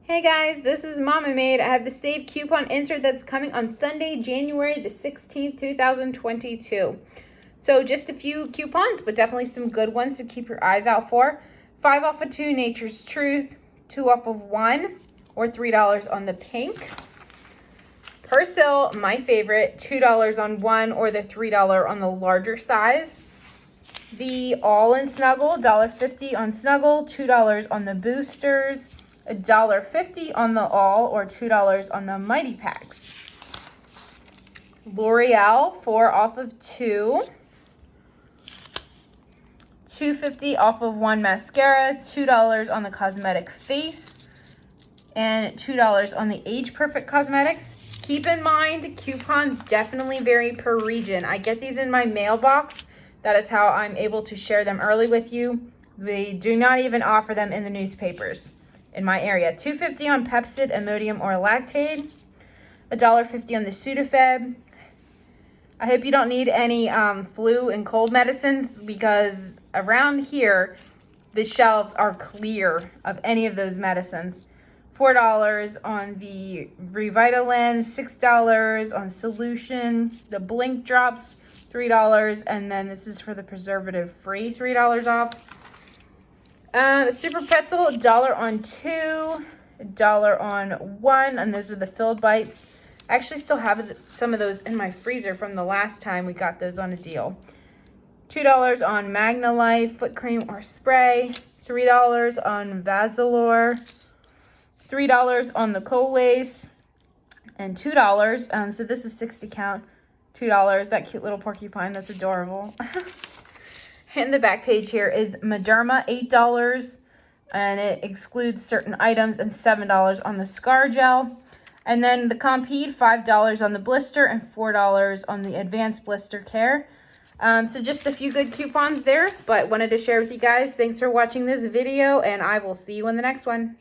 Hey guys, this is Mama Made. I have the save coupon insert that's coming on Sunday, January the 16th, 2022. So just a few coupons, but definitely some good ones to keep your eyes out for. 5 off of 2 Nature's Truth, 2 off of 1, or $3 on the pink. Persil, my favorite, $2 on 1 or the $3 on the larger size. The All in Snuggle, $1.50 on Snuggle, $2 on the boosters, $1.50 on the All or $2 on the Mighty Packs. L'Oreal, 4 off of 2. $2.50 off of 1 mascara, $2 on the Cosmetic Face, and $2 on the Age Perfect Cosmetics. Keep in mind, coupons definitely vary per region. I get these in my mailbox. That is how I'm able to share them early with you. They do not even offer them in the newspapers in my area. $2.50 on Pepcid, Imodium, or Lactaid. $1.50 on the Sudafed. I hope you don't need any flu and cold medicines, because around here, the shelves are clear of any of those medicines. $4 on the Revitalain, $6 on Solution, the Blink Drops, $3, and then this is for the preservative-free, $3 off. Super Pretzel, $1 on 2, $1 on 1, and those are the filled bites. I actually still have some of those in my freezer from the last time we got those on a deal. $2 on Magna Life, foot cream or spray, $3 on Vasilor, $3 on the Colace, and $2, so this is 60 count, $2, that cute little porcupine, that's adorable. And the back page here is Mederma, $8, and it excludes certain items, and $7 on the Scar Gel. And then the Compeed, $5 on the blister and $4 on the Advanced Blister Care. So just a few good coupons there, but wanted to share with you guys. Thanks for watching this video, and I will see you in the next one.